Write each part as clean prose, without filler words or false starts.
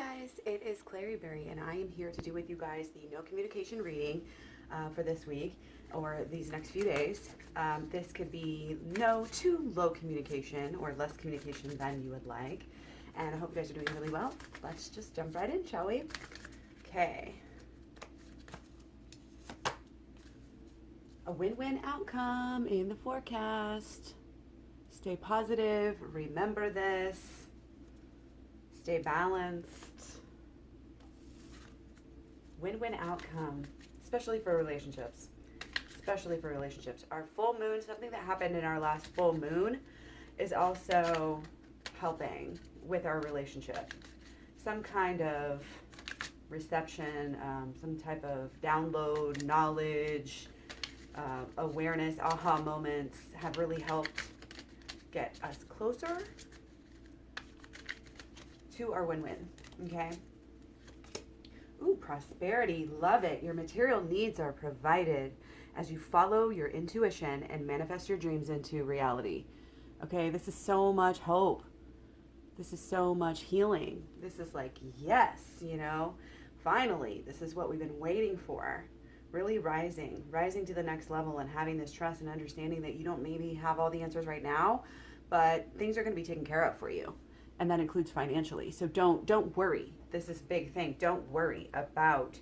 guys, it is Claryberry, and I am here to do with you guys the no communication reading for this week or these next few days. This could be no to low communication or less communication than you would like, and I hope you guys are doing really well. Let's just jump right in, shall we? Okay. A win-win outcome in the forecast. Stay positive. Remember this. Stay balanced. Win-win outcome, especially for relationships. Especially for relationships. Our full moon, something that happened in our last full moon, is also helping with our relationship. Some kind of reception, some type of download, knowledge, awareness, aha moments have really helped get us closer to our win-win, okay? Ooh, prosperity, love it. Your material needs are provided as you follow your intuition and manifest your dreams into reality. Okay, this is so much hope. This is so much healing. This is like, yes, finally, this is what we've been waiting for. Really rising to the next level and having this trust and understanding that you don't maybe have all the answers right now, but things are going to be taken care of for you. And that includes financially. So don't worry. This is a big thing. Don't worry about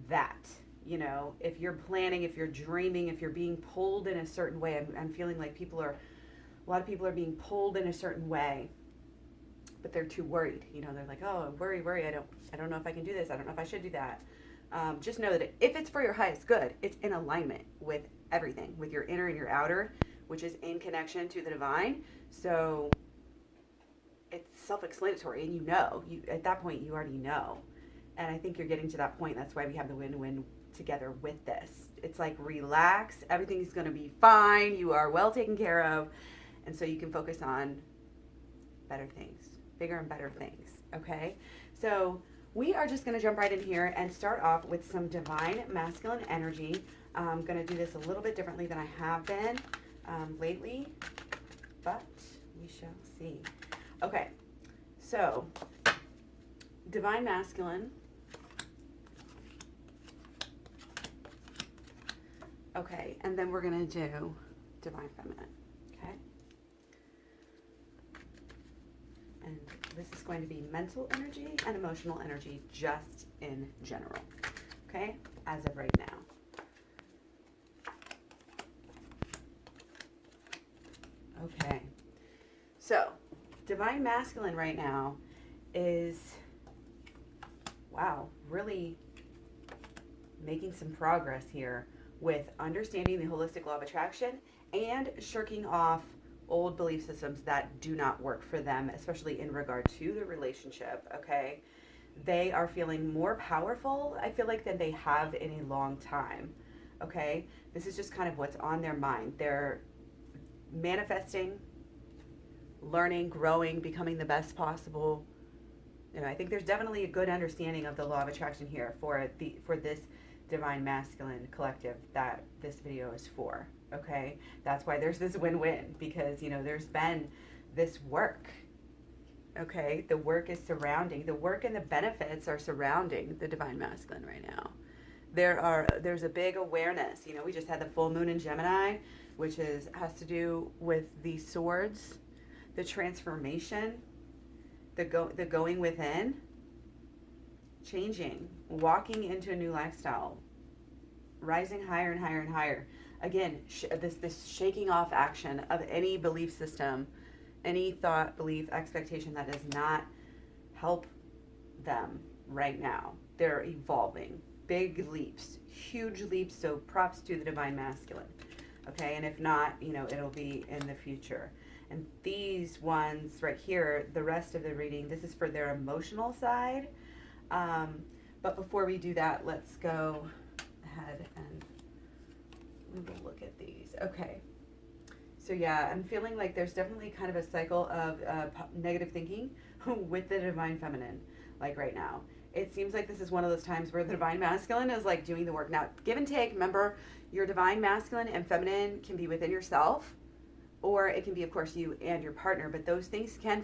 that. If you're planning, if you're dreaming, if you're being pulled in a certain way, I'm feeling like a lot of people are being pulled in a certain way, but they're too worried. They're like, oh, worry. I don't know if I can do this. I don't know if I should do that. Just know that if it's for your highest good, it's in alignment with everything, with your inner and your outer, which is in connection to the divine. So it's self-explanatory, and at that point you already know. And I think you're getting to that point. That's why we have the win-win together with this. It's like, relax, everything's going to be fine, you are well taken care of, and so you can focus on better things, bigger and better things. Okay, so we are just going to jump right in here and start off with some divine masculine energy. I'm going to do this a little bit differently than I have been lately, but we shall see. Okay, so divine masculine. Okay, and then we're going to do divine feminine. Okay, and this is going to be mental energy and emotional energy just in general. Okay, as of right now. Okay, so divine masculine right now is, wow, really making some progress here with understanding the holistic law of attraction and shirking off old belief systems that do not work for them, especially in regard to the relationship. Okay, they are feeling more powerful, I feel like, than they have in a long time. Okay, this is just kind of what's on their mind. They're manifesting, learning, growing, becoming the best possible. I think there's definitely a good understanding of the law of attraction here for this divine masculine collective that this video is for. Okay, that's why there's this win-win, because there's been this work. Okay, the work and the benefits are surrounding the divine masculine right now. There's a big awareness. We just had the full moon in Gemini, which has to do with the swords, the transformation, the going within, changing, walking into a new lifestyle, rising higher and higher and higher. Again, this shaking off action of any belief system, any thought, belief, expectation that does not help them right now. They're evolving. Big leaps, huge leaps, so props to the divine masculine. Okay, and if not, it'll be in the future. And these ones right here, the rest of the reading, this is for their emotional side. But before we do that, let's go ahead and we'll look at these. Okay. So yeah, I'm feeling like there's definitely kind of a cycle of negative thinking with the divine feminine, like right now. It seems like this is one of those times where the divine masculine is like doing the work. Now, give and take, remember, your divine masculine and feminine can be within yourself, or it can be, of course, you and your partner, but those things can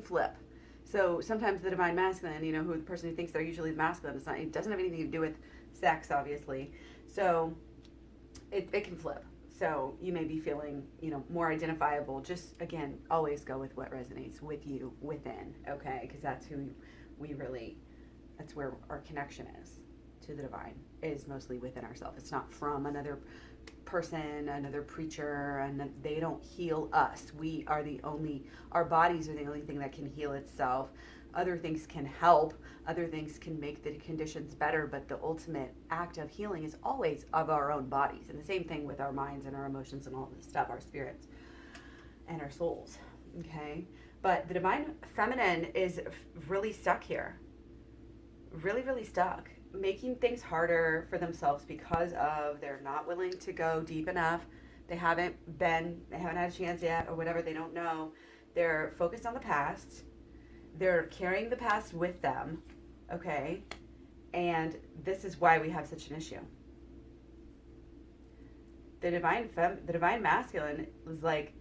flip. So sometimes the divine masculine, who the person who thinks they're usually masculine, it doesn't have anything to do with sex, obviously. So it can flip. So you may be feeling, more identifiable. Just, again, always go with what resonates with you within, okay? Because that's who that's where our connection is to the divine, is mostly within ourselves. It's not from another person, another preacher, and they don't heal us. Our bodies are the only thing that can heal itself. Other things can help, other things can make the conditions better, but the ultimate act of healing is always of our own bodies. And the same thing with our minds and our emotions and all this stuff, our spirits and our souls, okay? But the divine feminine is really stuck here. Really, really stuck, making things harder for themselves because of they're not willing to go deep enough. They haven't had a chance yet, or whatever. They don't know. They're focused on the past. They're carrying the past with them, okay? And this is why we have such an issue. The divine masculine is like,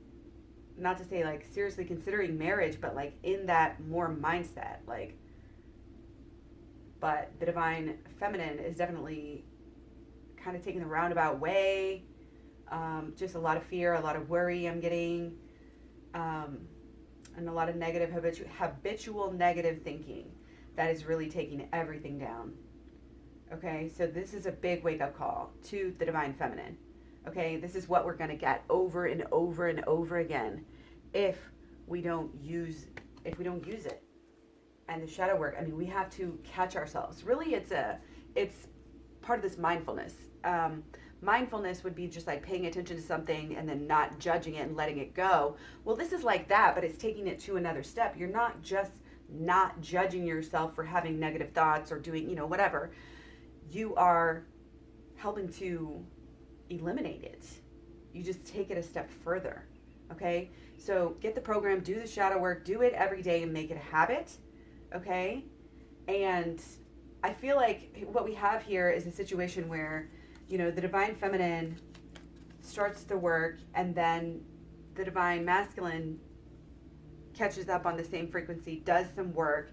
not to say like seriously considering marriage, but like in that more mindset, like. But the divine feminine is definitely kind of taking the roundabout way. Just a lot of fear, a lot of worry I'm getting, and a lot of negative habitual negative thinking that is really taking everything down. Okay, so this is a big wake-up call to the divine feminine. Okay, this is what we're going to get over and over and over again if we don't use it. And the shadow work, we have to catch ourselves. Really, it's part of this mindfulness. Mindfulness would be just like paying attention to something and then not judging it and letting it go. Well, this is like that, but it's taking it to another step. You're not just not judging yourself for having negative thoughts or doing, whatever. You are helping to eliminate it. You just take it a step further, okay? So get the program, do the shadow work, do it every day and make it a habit. Okay? And I feel like what we have here is a situation where, the divine feminine starts the work and then the divine masculine catches up on the same frequency, does some work,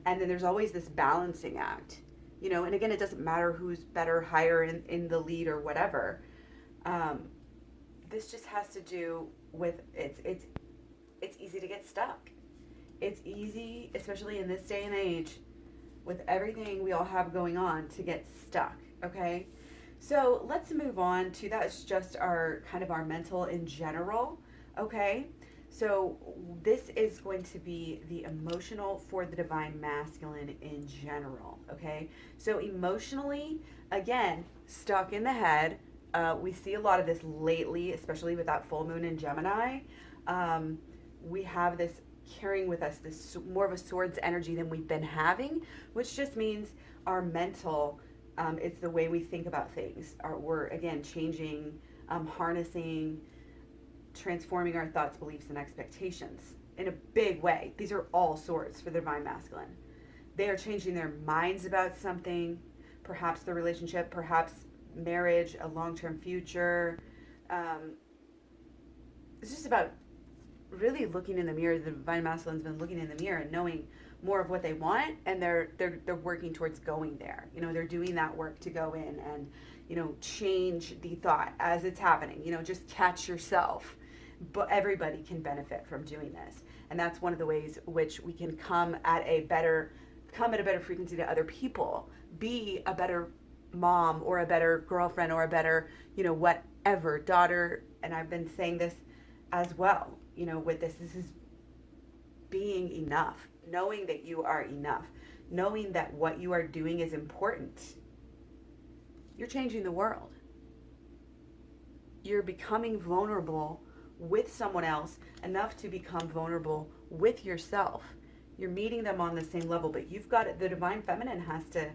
and then there's always this balancing act. And again, it doesn't matter who's better, higher in the lead or whatever. This just has to do with it's easy to get stuck. It's easy, especially in this day and age, with everything we all have going on, to get stuck, okay? So let's move on to, that's just our mental in general, okay? So this is going to be the emotional for the divine masculine in general, okay? So emotionally, again, stuck in the head. We see a lot of this lately, especially with that full moon in Gemini. We have this carrying with us this more of a swords energy than we've been having, which just means our mental, it's the way we think about things. We're again changing, harnessing, transforming our thoughts, beliefs, and expectations in a big way. These are all swords for the divine masculine. They are changing their minds about something, perhaps the relationship, perhaps marriage, a long-term future. It's just about really looking in the mirror. The divine masculine's been looking in the mirror and knowing more of what they want, and they're working towards going there. They're doing that work to go in and change the thought as it's happening. Just catch yourself. But everybody can benefit from doing this, and that's one of the ways which we can come at a better frequency to other people, be a better mom or a better girlfriend or a better whatever daughter. And I've been saying this as well, with this is being enough, knowing that you are enough, knowing that what you are doing is important. You're changing the world. You're becoming vulnerable with someone else enough to become vulnerable with yourself. You're meeting them on the same level, but you've got it. The divine feminine has to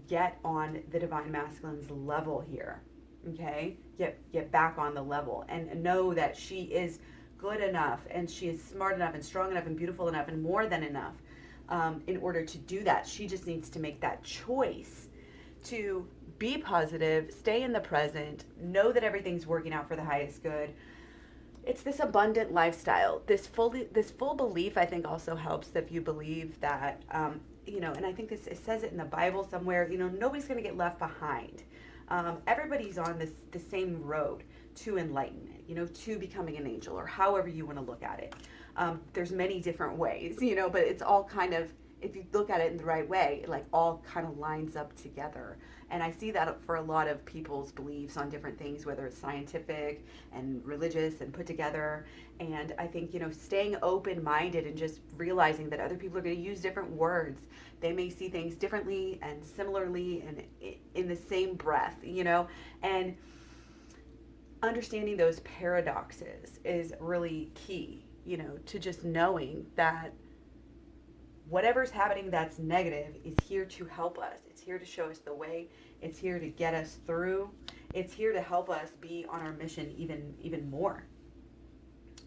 get on the divine masculine's level here. Okay? Get back on the level and know that she is good enough and she is smart enough and strong enough and beautiful enough and more than enough in order to do that. She just needs to make that choice to be positive, stay in the present, know that everything's working out for the highest good. it's this abundant lifestyle. This full belief, I think, also helps if you believe that, and I think this it says it in the Bible somewhere. Nobody's going to get left behind. Everybody's on the same road to enlightenment. To becoming an angel, or however you want to look at it. There's many different ways, but it's all kind of, if you look at it in the right way, it like all kind of lines up together. And I see that for a lot of people's beliefs on different things, whether it's scientific and religious and put together. And I think, staying open-minded and just realizing that other people are going to use different words. They may see things differently and similarly and in the same breath, and understanding those paradoxes is really key, to just knowing that whatever's happening that's negative is here to help us. It's here to show us the way. It's here to get us through. It's here to help us be on our mission even more.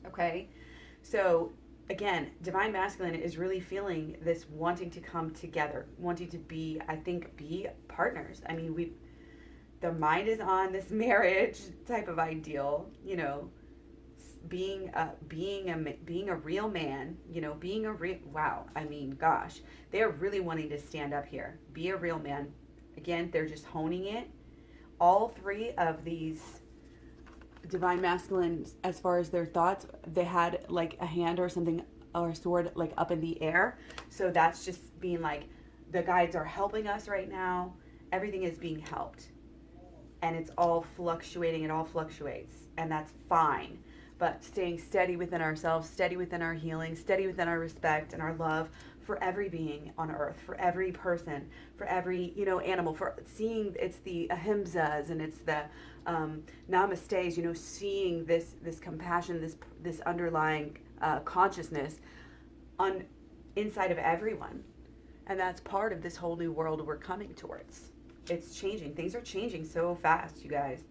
Okay? So, again, Divine Masculine is really feeling this wanting to come together, wanting to be partners. I mean, the mind is on this marriage type of ideal, being a real man, wow. I mean, gosh, they're really wanting to stand up here, be a real man. Again, they're just honing it. All three of these Divine Masculine, as far as their thoughts, they had like a hand or something or a sword like up in the air. So that's just being like, the guides are helping us right now. Everything is being helped. And it's all fluctuating. It all fluctuates. And that's fine. But staying steady within ourselves, steady within our healing, steady within our respect and our love for every being on earth, for every person, for every, animal, for seeing it's the ahimsas and it's the namastes, seeing this compassion, this underlying consciousness on inside of everyone. And that's part of this whole new world we're coming towards. It's changing. Things are changing so fast, you guys.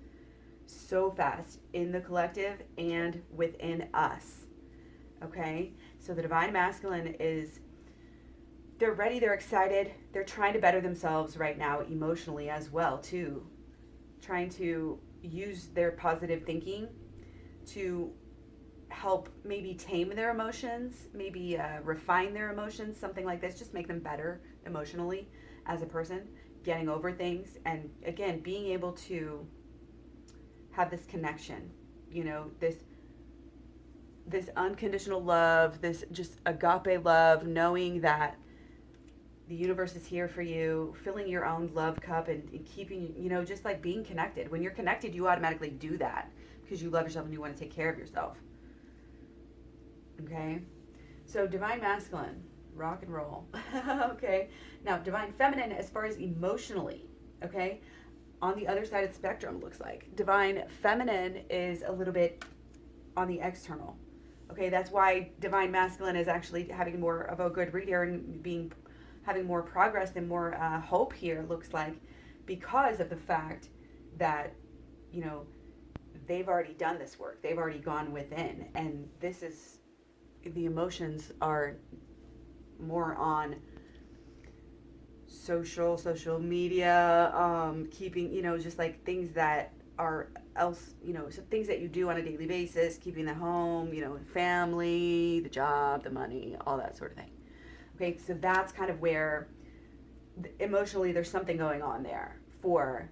So fast in the collective and within us. Okay? So the Divine Masculine they're ready, they're excited, they're trying to better themselves right now emotionally as well, too. Trying to use their positive thinking to help maybe tame their emotions, maybe refine their emotions, something like this, just make them better emotionally as a person, getting over things, and again, being able to have this connection, this unconditional love, this just agape love, knowing that the universe is here for you, filling your own love cup and keeping, just like being connected. When you're connected, you automatically do that because you love yourself and you want to take care of yourself. Okay? So Divine Masculine, rock and roll. Okay? Now, Divine Feminine, as far as emotionally, okay? On the other side of the spectrum, looks like. Divine Feminine is a little bit on the external. Okay, that's why Divine Masculine is actually having more of a good reader and having more progress and more hope here, looks like, because of the fact that, they've already done this work. They've already gone within. And the emotions are more on social media, keeping, just like things that are else, so things that you do on a daily basis, keeping the home, family, the job, the money, all that sort of thing. Okay, so that's kind of where emotionally there's something going on there for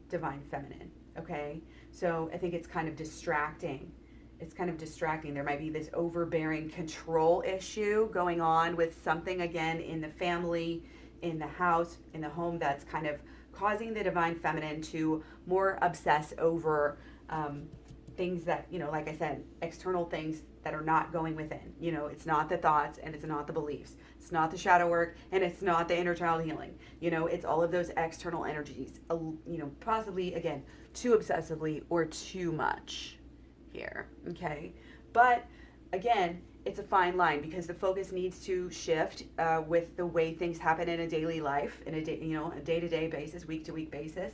Divine Feminine. Okay, so I think it's kind of distracting. There might be this overbearing control issue going on with something, again, in the family, in the house, in the home, that's kind of causing the Divine Feminine to more obsess over things that, like I said, external things that are not going within. It's not the thoughts and it's not the beliefs. It's not the shadow work and it's not the inner child healing. It's all of those external energies, possibly, again, too obsessively or too much here. Okay. But again, it's a fine line because the focus needs to shift with the way things happen in a daily life, in a day-to-day basis, week-to-week basis.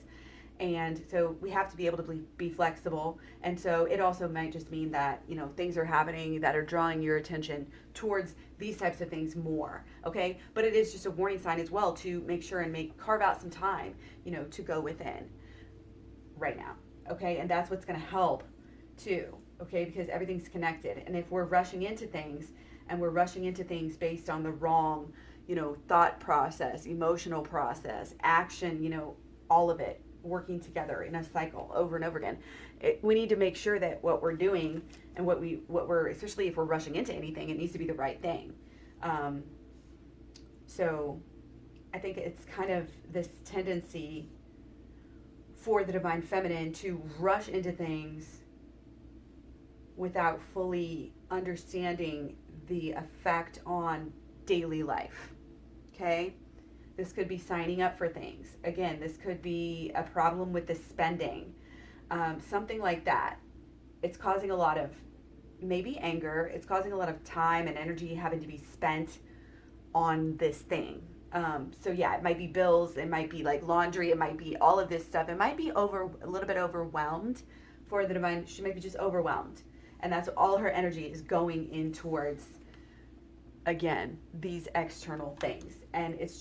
And so we have to be able to be flexible. And so it also might just mean that, things are happening that are drawing your attention towards these types of things more. Okay. But it is just a warning sign as well to make sure and carve out some time, to go within right now. Okay. And that's what's going to help too. okay? Because everything's connected. And if we're rushing into things, and we're rushing into things based on the wrong, thought process, emotional process, action, all of it working together in a cycle over and over again. We need to make sure that what we're doing and what we're, especially if we're rushing into anything, it needs to be the right thing. So I think it's kind of this tendency for the divine feminine to rush into things without fully understanding the effect on daily life. Okay? This could be signing up for things. Again, this could be a problem with the spending. Something like that. It's causing a lot of maybe anger. It's causing a lot of time and energy having to be spent on this thing. So yeah, it might be bills. It might be like laundry. It might be all of this stuff. It might be a little bit overwhelmed for the divine. She might be just overwhelmed. And that's all her energy is going in towards, again, these external things. And it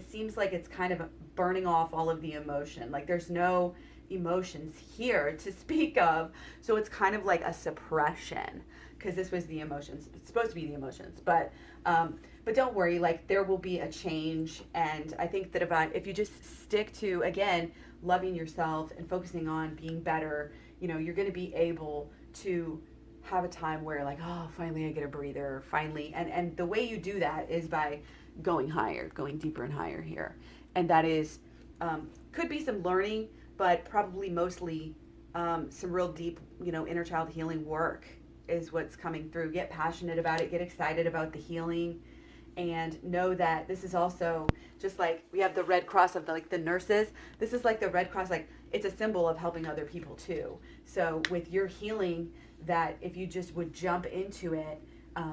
seems like it's kind of burning off all of the emotion. Like there's no emotions here to speak of. So it's kind of like a suppression, because this was the emotions. It's supposed to be the emotions. But don't worry, like there will be a change. And I think that if you just stick to, again, loving yourself and focusing on being better, you're going to be able to have a time where like, oh, finally I get a breather, finally. And the way you do that is by going higher, going deeper and higher here. And that is, could be some learning, but probably mostly some real deep, inner child healing work is what's coming through. Get passionate about it, get excited about the healing, and know that this is also just like we have the Red Cross of the nurses. This is like the Red Cross, like it's a symbol of helping other people too. So with your healing, that if you just would jump into it,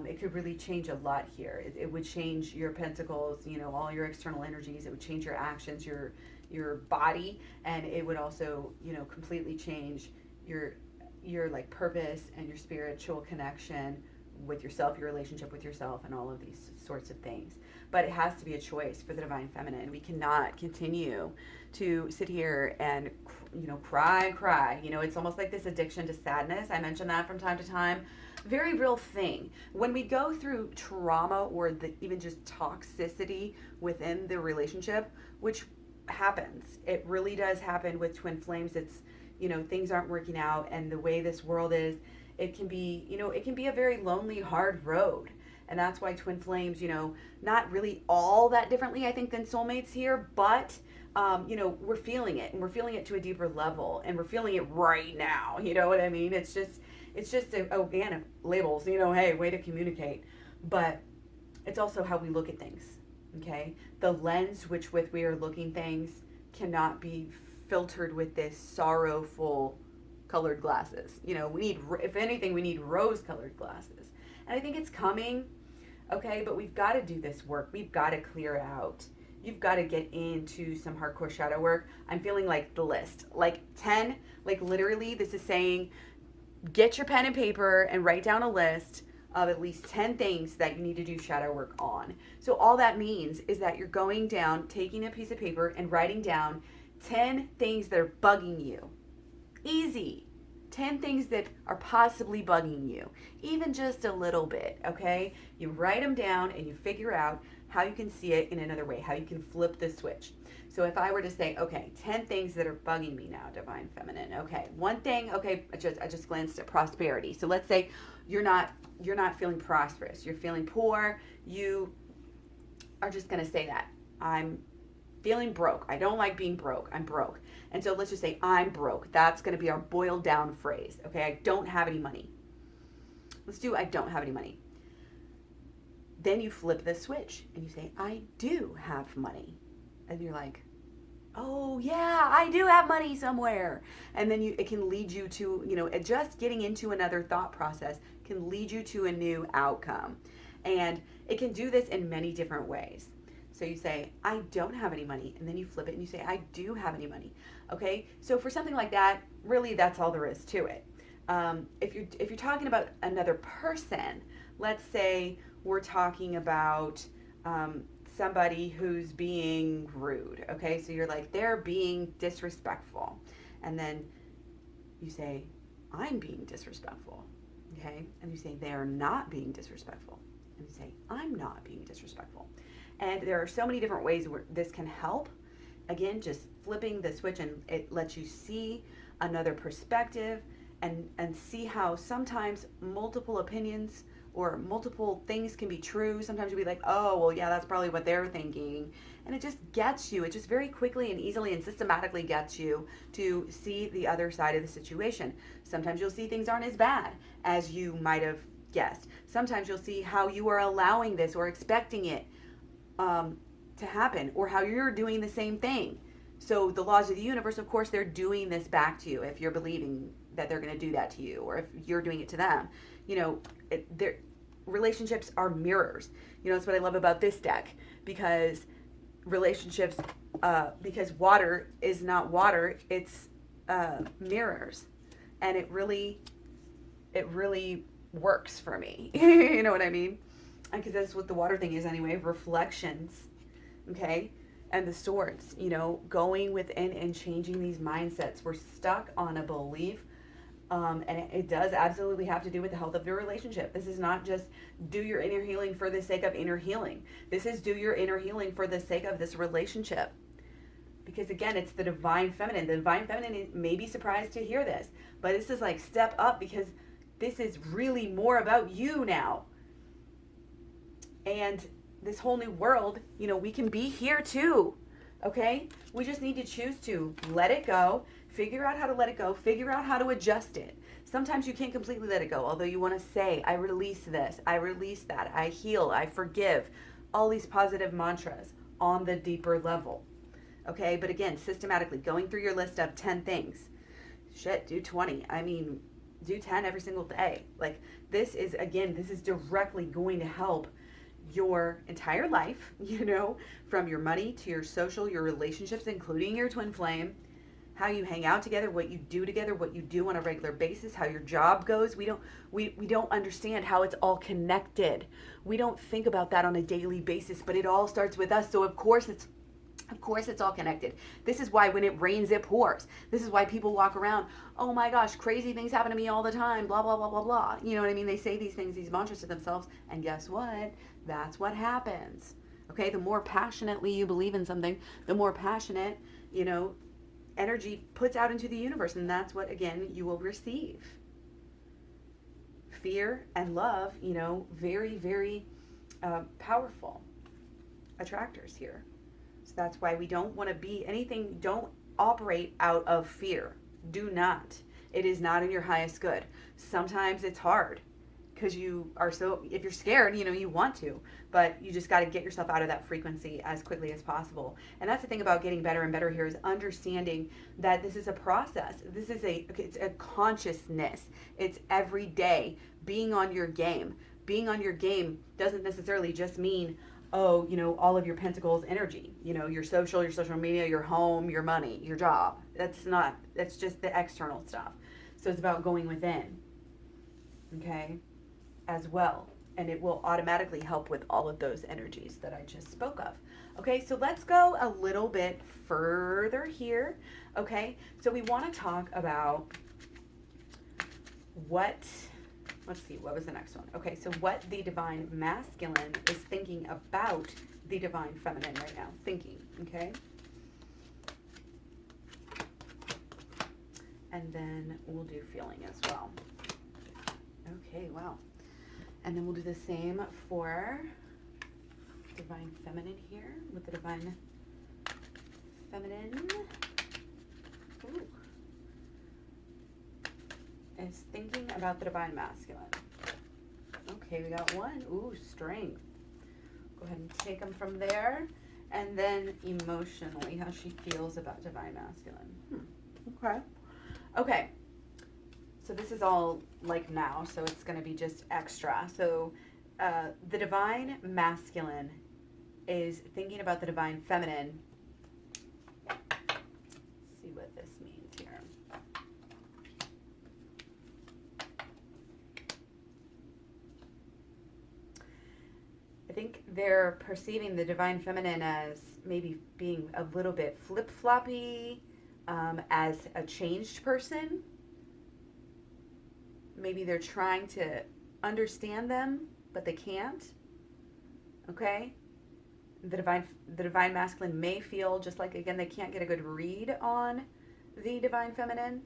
it could really change a lot here. It would change your pentacles, all your external energies. It would change your actions, your body, and it would also, completely change your like purpose and your spiritual connection with yourself, your relationship with yourself, and all of these sorts of things. But it has to be a choice for the divine feminine. We cannot continue to sit here and cry. It's almost like this addiction to sadness. I mention that from time to time. Very real thing. When we go through trauma or even just toxicity within the relationship, which happens, it really does happen with twin flames. It's things aren't working out, and the way this world is, it can be a very lonely, hard road. And that's why twin flames, not really all that differently, I think, than soulmates here, but, we're feeling it, and we're feeling it to a deeper level, and we're feeling it right now. You know what I mean? It's just again, labels, hey, way to communicate. But it's also how we look at things, okay? The lens with we are looking things cannot be filtered with this sorrowful colored glasses. If anything, we need rose-colored glasses. And I think it's coming, okay? But we've got to do this work. We've got to clear out. You've got to get into some hardcore shadow work. I'm feeling like the list, like 10, like literally this is saying, get your pen and paper and write down a list of at least 10 things that you need to do shadow work on. So all that means is that you're going down, taking a piece of paper and writing down 10 things that are bugging you. Easy. 10 things that are possibly bugging you, even just a little bit, okay? You write them down and you figure out how you can see it in another way, how you can flip the switch. So if I were to say, okay, 10 things that are bugging me now, divine feminine. Okay, one thing, okay, I just glanced at prosperity. So let's say you're not feeling prosperous. You're feeling poor. You are just going to say that. I'm feeling broke. I don't like being broke. I'm broke. And so let's just say I'm broke. That's going to be our boiled down phrase. Okay, I don't have any money. Let's do I don't have any money. Then you flip the switch and you say, I do have money. And you're like, oh yeah, I do have money somewhere. And then it can lead you to, just getting into another thought process can lead you to a new outcome. And it can do this in many different ways. So you say, I don't have any money. And then you flip it and you say, I do have any money. Okay. So for something like that, really that's all there is to it. If you're talking about another person, let's say we're talking about, somebody who's being rude. Okay. So you're like, they're being disrespectful. And then you say, I'm being disrespectful. Okay? And you say, they are not being disrespectful. And you say, I'm not being disrespectful. And there are so many different ways where this can help. Again, just flipping the switch, and it lets you see another perspective, and see how sometimes multiple opinions or multiple things can be true. Sometimes you'll be like, oh, well, yeah, that's probably what they're thinking. And it just gets you, it just very quickly and easily and systematically gets you to see the other side of the situation. Sometimes you'll see things aren't as bad as you might have guessed. Sometimes you'll see how you are allowing this or expecting it to happen, or how you're doing the same thing. So the laws of the universe, of course, they're doing this back to you if you're believing that they're going to do that to you, or if you're doing it to them. You know, their relationships are mirrors. You know, that's what I love about this deck, because relationships, because water is not water, it's mirrors, and it really works for me. You know what I mean? Because that's what the water thing is anyway, reflections. Okay? And the swords, you know, going within and changing these mindsets. We're stuck on a belief, and it does absolutely have to do with the health of your relationship. This is not just do your inner healing for the sake of inner healing. This is do your inner healing for the sake of this relationship. Because again, it's the divine feminine. The divine feminine may be surprised to hear this, but this is like step up, because this is really more about you now. And this whole new world, you know, we can be here too. Okay? We just need to choose to let it go, figure out how to let it go, figure out how to adjust it. Sometimes you can't completely let it go, although you want to say, I release this, I release that, I heal, I forgive. All these positive mantras on the deeper level. Okay? But again, systematically going through your list of 10 things. Shit, do 20. I mean, do 10 every single day. Like, this is directly going to help your entire life, you know, from your money to your social, your relationships, including your twin flame, how you hang out together, what you do together, what you do on a regular basis, how your job goes. We don't understand how it's all connected. We don't think about that on a daily basis, but it all starts with us. So of course it's all connected. This is why when it rains, it pours. This is why people walk around, oh my gosh, crazy things happen to me all the time, blah, blah, blah, blah, blah. You know what I mean? They say these things, these mantras to themselves, and guess what? That's what happens. Okay? The more passionately you believe in something, the more passionate, you know, energy puts out into the universe, and that's what, again, you will receive. Fear and love, you know, very, very powerful attractors here. So that's why we don't want to be anything, don't operate out of fear. Do not. It is not in your highest good. Sometimes it's hard because you are so, if you're scared, you know, you want to, but you just got to get yourself out of that frequency as quickly as possible. And that's the thing about getting better and better here, is understanding that this is a process. It's a consciousness. It's every day being on your game. Being on your game doesn't necessarily just mean, oh, you know, all of your pentacles energy, you know, your social media, your home, your money, your job. That's just the external stuff. So it's about going within, okay, as well. And it will automatically help with all of those energies that I just spoke of. Okay, so let's go a little bit further here. Okay, so we want to talk about let's see, what was the next one? Okay, so what the divine masculine is thinking about the divine feminine right now. Thinking, okay? And then we'll do feeling as well. Okay, wow. And then we'll do the same for divine feminine here with the divine feminine. Ooh. Is thinking about the divine masculine. Okay, we got one. Ooh, strength. Go ahead and take them from there. And then emotionally, how she feels about divine masculine. Okay. Okay. So this is all like now, so it's going to be just extra. So the divine masculine is thinking about the divine feminine. Let's see what this means here. I think they're perceiving the divine feminine as maybe being a little bit flip-floppy, as a changed person. Maybe they're trying to understand them, but they can't. Okay? The divine masculine may feel just like, again, they can't get a good read on the divine feminine.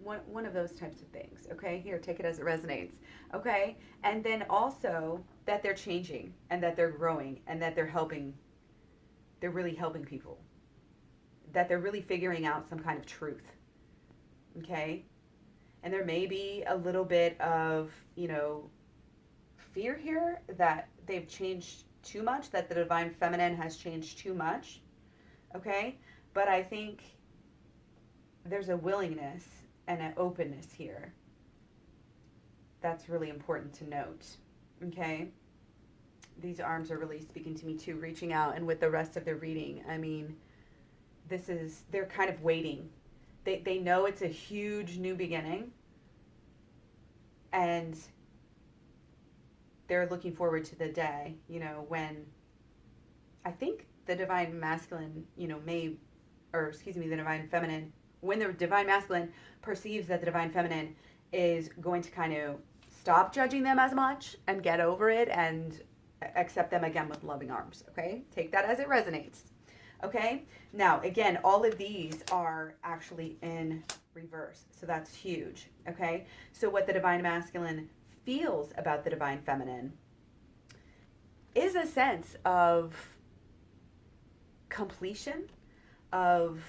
One of those types of things. Okay? Here, take it as it resonates. Okay? And then also that they're changing and that they're growing and that they're really helping people. That they're really figuring out some kind of truth. Okay? And there may be a little bit of, fear here that they've changed too much, that the divine feminine has changed too much. Okay? But I think there's a willingness and an openness here. That's really important to note. Okay? These arms are really speaking to me too, reaching out, and with the rest of the reading, I mean, they're kind of waiting. They know it's a huge new beginning, and they're looking forward to the day, when I think the divine masculine, the divine feminine, when the divine masculine perceives that the divine feminine is going to kind of stop judging them as much and get over it and accept them again with loving arms. Okay? Take that as it resonates. Okay? Now, again, all of these are actually in reverse. So that's huge. Okay? So what the divine masculine feels about the divine feminine is a sense of completion, of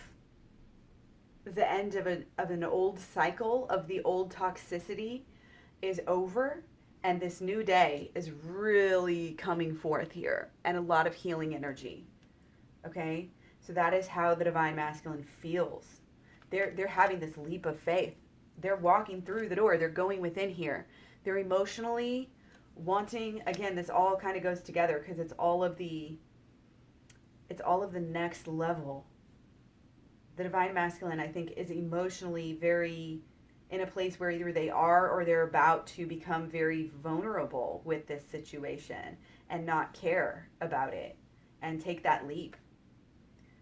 the end of an old cycle, of the old toxicity is over, and this new day is really coming forth here, and a lot of healing energy. Okay? So that is how the divine masculine feels. They're having this leap of faith. They're walking through the door. They're going within here. They're emotionally wanting, again, this all kind of goes together because it's all of the next level. The divine masculine, I think, is emotionally very in a place where either they are or they're about to become very vulnerable with this situation and not care about it and take that leap.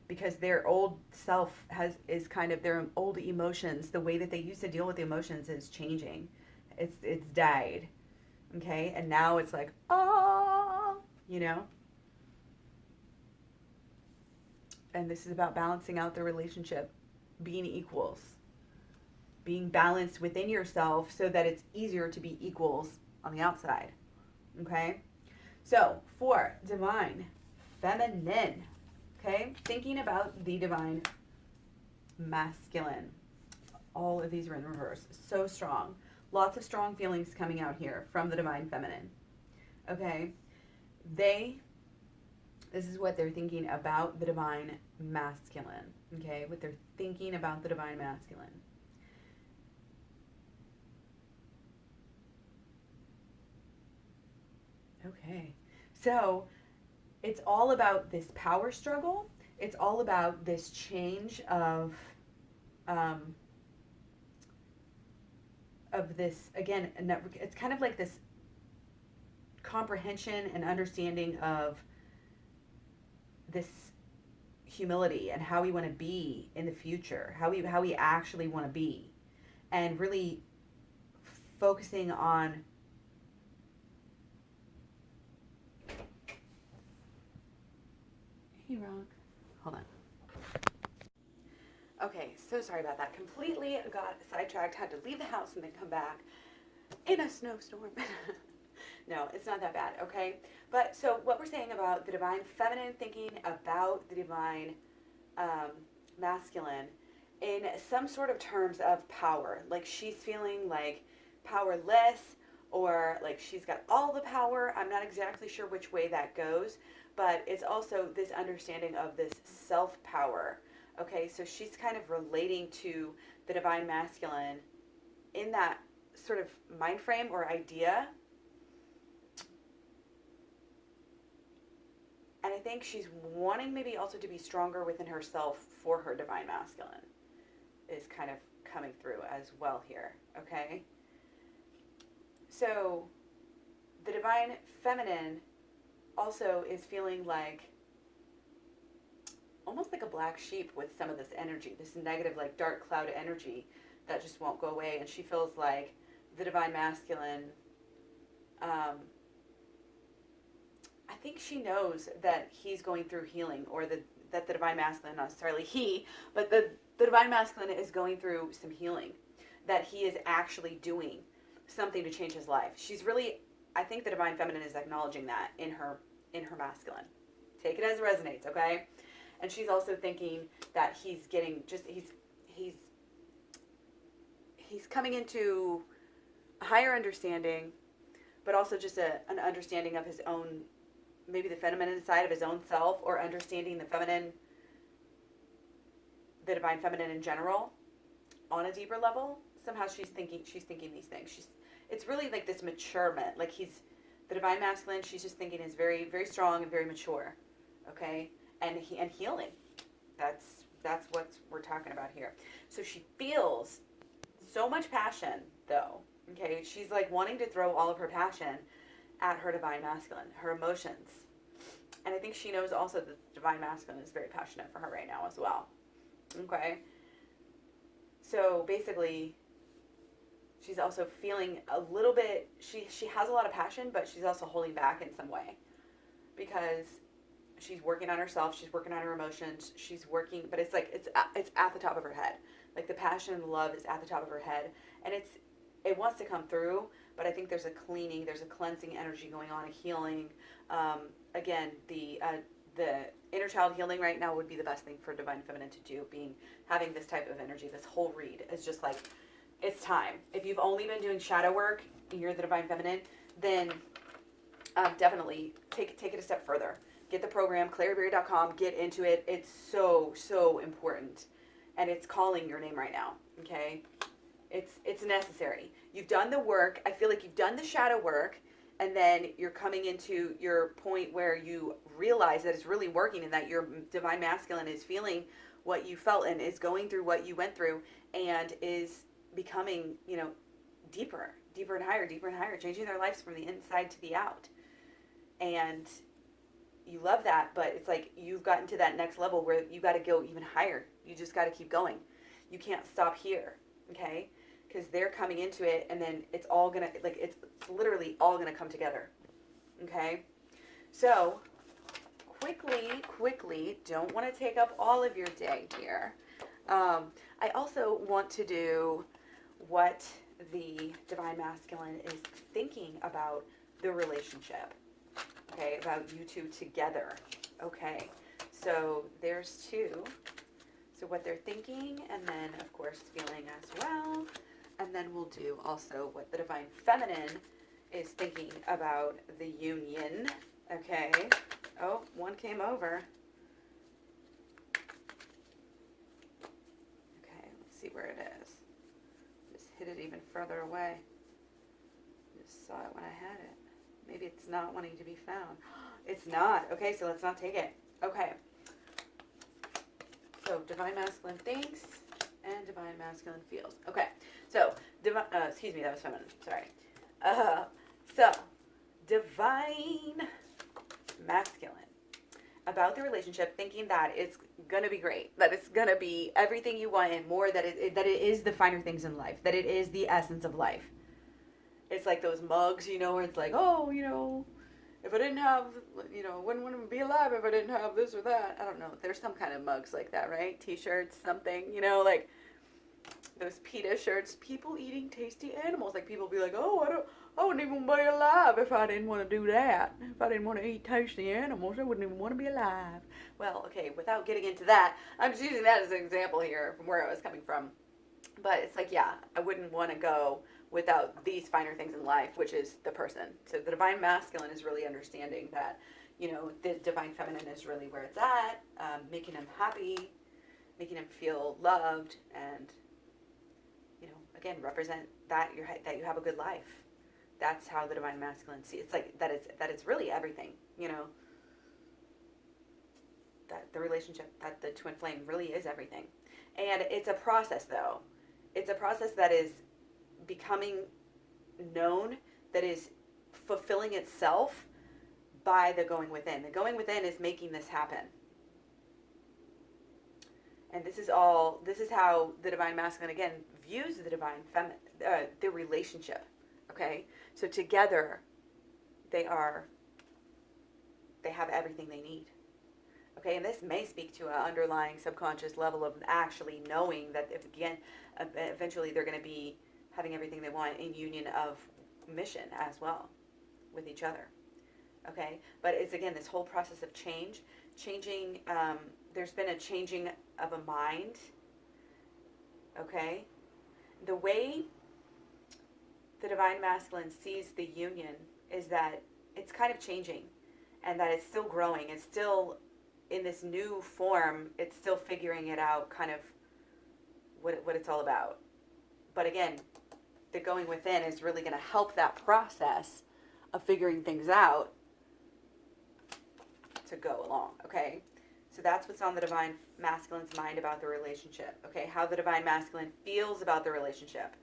Because their old self is kind of their old emotions, the way that they used to deal with the emotions is changing. It's died. Okay? And now it's like, And this is about balancing out the relationship, being equals, being balanced within yourself so that it's easier to be equals on the outside. Okay? So, for divine feminine, okay? Thinking about the divine masculine. All of these are in reverse. So strong. Lots of strong feelings coming out here from the divine feminine. Okay? This is what they're thinking about the divine masculine. Okay? What they're thinking about the divine masculine. Okay. So, it's all about this power struggle. It's all about this change of this, again, it's kind of like this comprehension and understanding of this humility and how we want to be in the future, how we actually want to be, and really focusing on Hey, Rock. Hold on. Okay, so sorry about that. Completely got sidetracked, had to leave the house and then come back in a snowstorm. No, it's not that bad, okay? But so what we're saying about the divine feminine thinking about the divine masculine in some sort of terms of power. Like she's feeling like powerless or like she's got all the power. I'm not exactly sure which way that goes, but it's also this understanding of this self-power. Okay, so she's kind of relating to the divine masculine in that sort of mind frame or idea. And I think she's wanting maybe also to be stronger within herself for her divine masculine is kind of coming through as well here, okay? So the divine feminine also is feeling like almost like a black sheep with some of this energy, this negative like dark cloud energy that just won't go away. And she feels like the divine masculine, I think she knows that he's going through healing, or that the divine masculine, not necessarily he, but the divine masculine is going through some healing, that he is actually doing something to change his life. She's really, I think the divine feminine is acknowledging that in her masculine. Take it as it resonates, okay? And she's also thinking that he's getting he's coming into a higher understanding, but also just an understanding of his own, maybe the feminine side of his own self, or understanding the divine feminine in general on a deeper level. Somehow she's thinking these things. It's really like this maturement. Like the divine masculine, she's just thinking is very, very strong and very mature. Okay? And healing. That's what we're talking about here. So she feels so much passion, though. Okay? She's like wanting to throw all of her passion at her divine masculine, her emotions. And I think she knows also that the divine masculine is very passionate for her right now as well. Okay? So basically, she's also feeling a little bit, she has a lot of passion, but she's also holding back in some way, because she's working on herself, she's working on her emotions, she's working, but it's like, it's at the top of her head. Like the passion and love is at the top of her head, and it wants to come through, but I think there's a cleaning, there's a cleansing energy going on, a healing. Again, the inner child healing right now would be the best thing for divine feminine to do, having this type of energy. This whole read is just like, it's time. If you've only been doing shadow work and you're the divine feminine, then definitely take it a step further. Get the program, claryberry.com, get into it. It's so, so important. And it's calling your name right now, okay? It's necessary. You've done the work. I feel like you've done the shadow work, and then you're coming into your point where you realize that it's really working, and that your divine masculine is feeling what you felt and is going through what you went through, and is becoming, deeper and higher, changing their lives from the inside to the out. And you love that, but it's like you've gotten to that next level where you got to go even higher. You just got to keep going. You can't stop here, okay? Because they're coming into it, and then it's all gonna, like, it's literally all gonna come together, okay? So quickly, don't want to take up all of your day here. I also want to do what the divine masculine is thinking about the relationship, okay, about you two together, okay? So there's two. So what they're thinking, and then, of course, feeling as well. And then we'll do also what the divine feminine is thinking about the union, okay? Oh, one came over. Okay, let's see where it is. Just hit it even further away. Just saw it when I had it. Maybe it's not wanting to be found. It's not. Okay, so let's not take it. Okay. So divine masculine thinks and divine masculine feels. Okay. So excuse me, that was feminine. Sorry. So divine masculine about the relationship, thinking that it's gonna be great, that it's gonna be everything you want and more, that it is the finer things in life, that it is the essence of life. It's like those mugs, where it's like, oh, if I didn't have, wouldn't be alive if I didn't have this or that. I don't know. There's some kind of mugs like that, right? T-shirts, something, like those PETA shirts. People eating tasty animals. Like people be like, oh, I wouldn't even be alive if I didn't want to do that. If I didn't want to eat tasty animals, I wouldn't even want to be alive. Well, okay, without getting into that, I'm just using that as an example here from where I was coming from. But it's like, yeah, I wouldn't want to go without these finer things in life, which is the person. So the divine masculine is really understanding that, the divine feminine is really where it's at, making him happy, making him feel loved, and, again, represent that you have a good life. That's how the divine masculine sees. It's like that it's really everything, that the relationship, that the twin flame really is everything. And it's a process, though. It's a process that is becoming known, that is fulfilling itself by the going within. The going within is making this happen. And this is how the divine masculine, again, views the divine feminine, the relationship. Okay? So together, they have everything they need. Okay, and this may speak to an underlying subconscious level of actually knowing that eventually they're going to be having everything they want in union of mission as well with each other. Okay, but it's again this whole process of changing. There's been a changing of a mind. Okay, the way the divine masculine sees the union is that it's kind of changing, and that it's still growing. It's still in this new form. It's still figuring it out, kind of what it's all about. But again, the going within is really going to help that process of figuring things out to go along, okay? So that's what's on the divine masculine's mind about the relationship, okay? How the divine masculine feels about the relationship.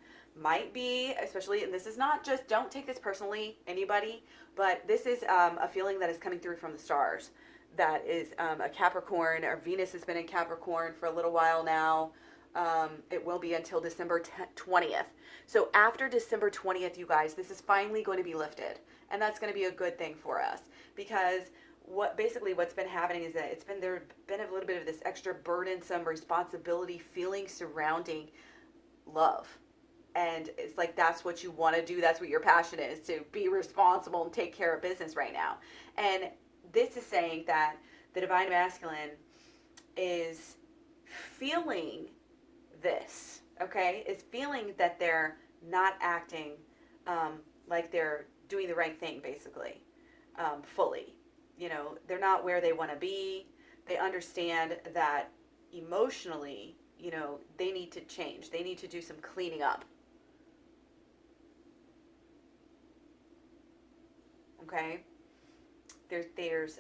Might be, especially, and this is not just, don't take this personally, anybody, but this is a feeling that is coming through from the stars. That is a Capricorn, or Venus has been in Capricorn for a little while now. It will be until December 20th. So after December 20th, you guys, this is finally going to be lifted. And that's going to be a good thing for us, because what's been happening is that there's been a little bit of this extra burdensome responsibility feeling surrounding love. And it's like, that's what you want to do. That's what your passion is, to be responsible and take care of business right now. And this is saying that the divine masculine is feeling this, okay? Is feeling that they're not acting like they're doing the right thing, basically, fully. You know, they're not where they want to be. They understand that emotionally, you know, they need to change. They need to do some cleaning up. Okay? There's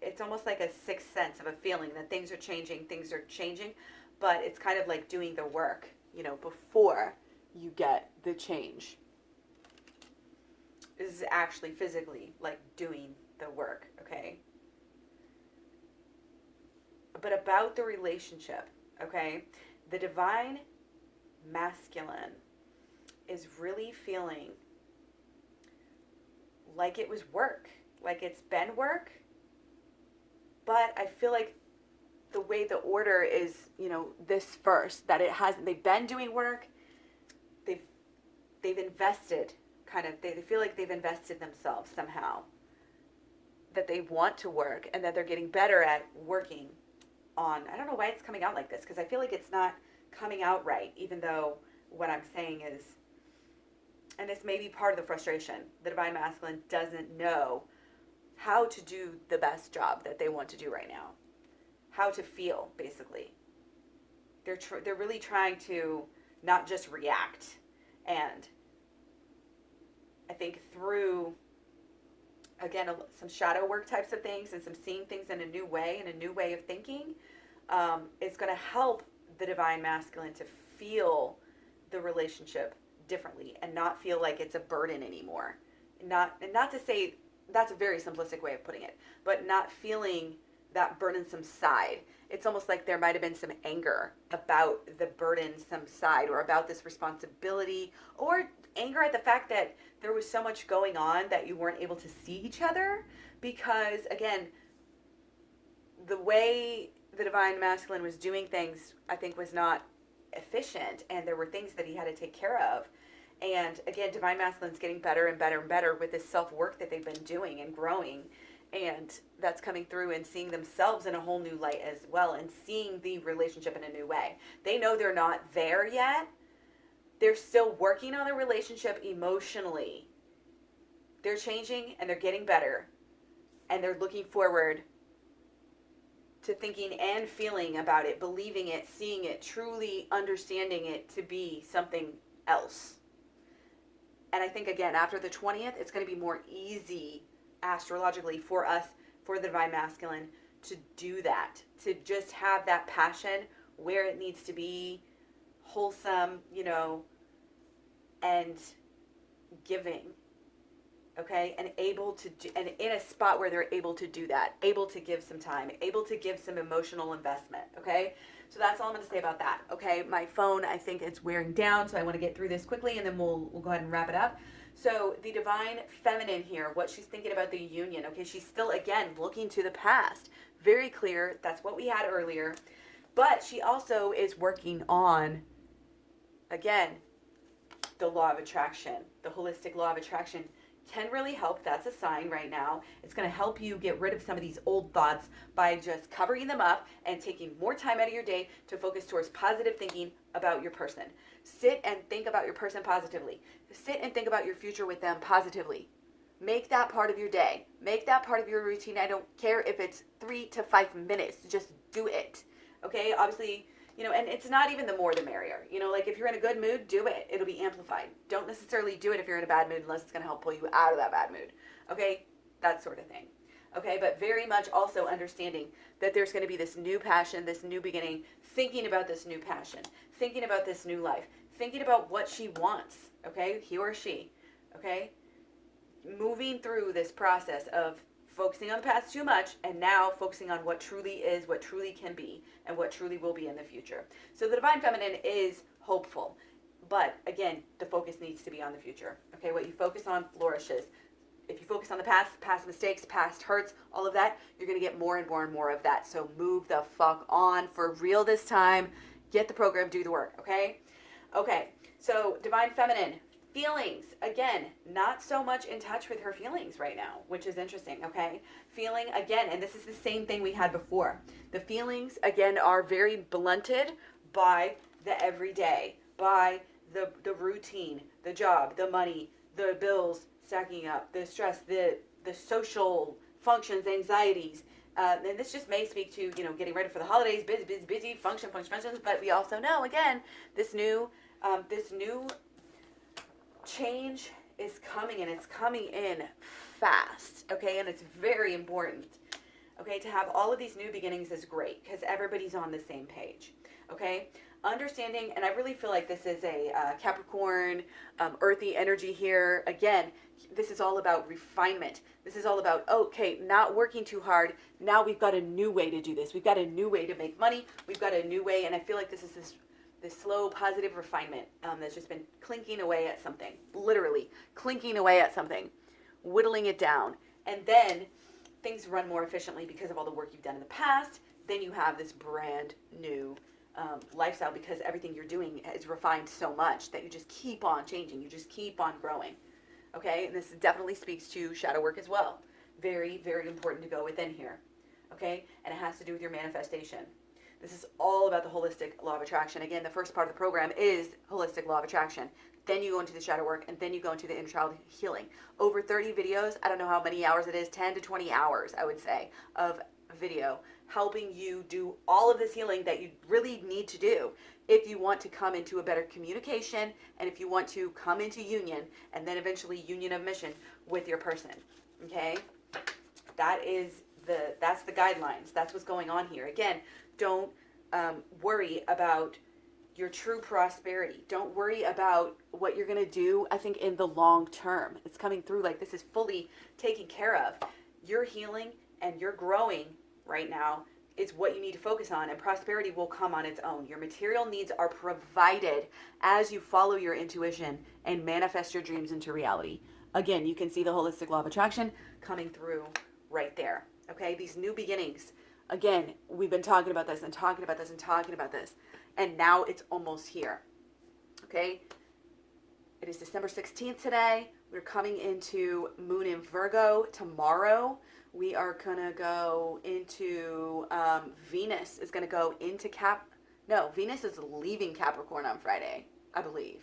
it's almost like a sixth sense of a feeling that things are changing, but it's kind of like doing the work, you know, before you get the change. This is actually physically like doing the work, okay? But about the relationship, okay? The divine masculine is really feeling like it was work, like it's been work, but I feel like the way the order is, you know, this first, that they've been doing work, they've invested, kind of, they feel like they've invested themselves somehow, that they want to work, and that they're getting better at working on, I don't know why it's coming out like this, because I feel like it's not coming out right, even though what I'm saying is, and this may be part of the frustration, the divine masculine doesn't know how to do the best job that they want to do right now. How to feel, basically. They're really trying to not just react. And I think through, again, some shadow work types of things and some seeing things in a new way of thinking, it's going to help the divine masculine to feel the relationship differently and not feel like it's a burden anymore. And not to say, that's a very simplistic way of putting it, but not feeling that burdensome side. It's almost like there might have been some anger about the burdensome side, or about this responsibility, or anger at the fact that there was so much going on that you weren't able to see each other, because again, the way the divine masculine was doing things, I think, was not efficient, and there were things that he had to take care of. And again, divine masculine's getting better and better and better with this self-work that they've been doing and growing. And that's coming through and seeing themselves in a whole new light as well, and seeing the relationship in a new way. They know they're not there yet. They're still working on the relationship emotionally. They're changing and they're getting better. And they're looking forward to thinking and feeling about it, believing it, seeing it, truly understanding it to be something else. And I think, again, after the 20th, it's going to be more easy astrologically for us, for the divine masculine, to do that, to just have that passion where it needs to be, wholesome, you know, and giving. okay, and able to do, and in a spot where they're able to do that, able to give some time, able to give some emotional investment, okay? So that's all I'm going to say about that, okay? My phone, I think it's wearing down, so I want to get through this quickly, and then we'll go ahead and wrap it up. So the divine feminine here, what she's thinking about the union, okay? She's still, again, looking to the past. Very clear. That's what we had earlier. But she also is working on, again, the law of attraction, the holistic law of attraction can really help. That's a sign right now. It's going to help you get rid of some of these old thoughts by just covering them up and taking more time out of your day to focus towards positive thinking about your person. Sit and think about your person positively. Sit and think about your future with them positively. Make that part of your day. Make that part of your routine. I don't care if it's 3 to 5 minutes. Just do it. Okay? Obviously, and it's not even the more the merrier. Like if you're in a good mood, do it. It'll be amplified. Don't necessarily do it if you're in a bad mood unless it's going to help pull you out of that bad mood. Okay? That sort of thing. Okay? But very much also understanding that there's going to be this new passion, this new beginning, thinking about this new passion, thinking about this new life, thinking about what she wants. Okay? He or she. Okay? Moving through this process of focusing on the past too much and now focusing on what truly is, what truly can be, and what truly will be in the future. So the divine feminine is hopeful, but again, the focus needs to be on the future. Okay, what you focus on flourishes. If you focus on the past mistakes, past hurts, all of that, you're going to get more and more and more of that. So move the fuck on for real this time. Get the program, do the work, okay? Okay, so divine feminine. Feelings, again, not so much in touch with her feelings right now, which is interesting, okay? Feeling, again, and this is the same thing we had before. The feelings, again, are very blunted by the everyday, by the routine, the job, the money, the bills stacking up, the stress, the social functions, anxieties. And this just may speak to, getting ready for the holidays, busy, functions. But we also know, again, this new change is coming, and it's coming in fast, okay? And it's very important, okay? To have all of these new beginnings is great because everybody's on the same page, okay? Understanding, and I really feel like this is a Capricorn, earthy energy here. Again, this is all about refinement. This is all about, okay, not working too hard. Now we've got a new way to do this. We've got a new way to make money. We've got a new way, and I feel like this is this slow, positive refinement that's just been clinking away at something, literally clinking away at something, whittling it down. And then things run more efficiently because of all the work you've done in the past. Then you have this brand new lifestyle because everything you're doing is refined so much that you just keep on changing. You just keep on growing. Okay? And this definitely speaks to shadow work as well. Very, very important to go within here. Okay? And it has to do with your manifestation. This is all about the holistic law of attraction. Again, the first part of the program is holistic law of attraction. Then you go into the shadow work, and then you go into the inner child healing. Over 30 videos, I don't know how many hours it is, 10 to 20 hours, I would say, of video, helping you do all of this healing that you really need to do if you want to come into a better communication and if you want to come into union and then eventually union of mission with your person. Okay? That's the guidelines. That's what's going on here. Again, don't worry about your true prosperity. Don't worry about what you're going to do, I think, in the long term. It's coming through like this is fully taken care of. You're healing and you're growing right now. It's what you need to focus on, and prosperity will come on its own. Your material needs are provided as you follow your intuition and manifest your dreams into reality. Again, you can see the holistic law of attraction coming through right there. Okay, these new beginnings. Again, we've been talking about this and talking about this and talking about this, and now it's almost here. Okay, it is December 16th today. We're coming into Moon in Virgo tomorrow. We are gonna go into Venus is gonna go into Venus is leaving Capricorn on Friday, I believe.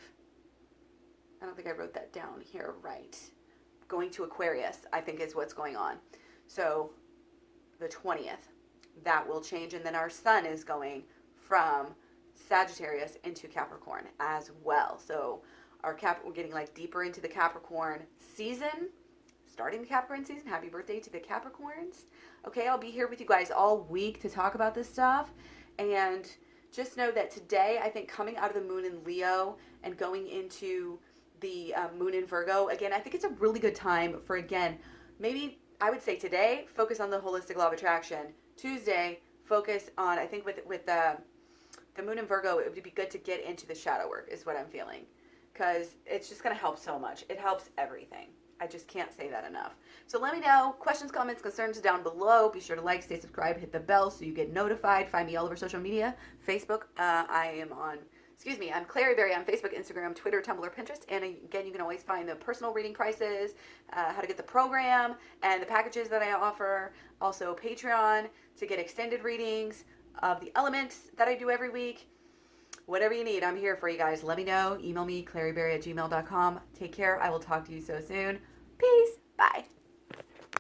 I don't think I wrote that down here right. Going to Aquarius, I think, is what's going on. So the 20th, that will change. And then our sun is going from Sagittarius into Capricorn as well. So we're getting like deeper into the Capricorn season, starting the Capricorn season. Happy birthday to the Capricorns. Okay, I'll be here with you guys all week to talk about this stuff. And just know that today, I think coming out of the moon in Leo and going into the moon in Virgo. Again, I think it's a really good time for, again, maybe I would say today, focus on the holistic law of attraction. Tuesday, focus on, I think with the moon in Virgo, it would be good to get into the shadow work is what I'm feeling. Because it's just going to help so much. It helps everything. I just can't say that enough. So let me know. Questions, comments, concerns down below. Be sure to like, stay subscribed, hit the bell so you get notified. Find me all over social media. Facebook, I'm Clary Berry on Facebook, Instagram, Twitter, Tumblr, Pinterest. And again, you can always find the personal reading prices, how to get the program, and the packages that I offer. Also Patreon to get extended readings of the elements that I do every week. Whatever you need, I'm here for you guys. Let me know. Email me, claryberry@gmail.com. Take care. I will talk to you so soon. Peace.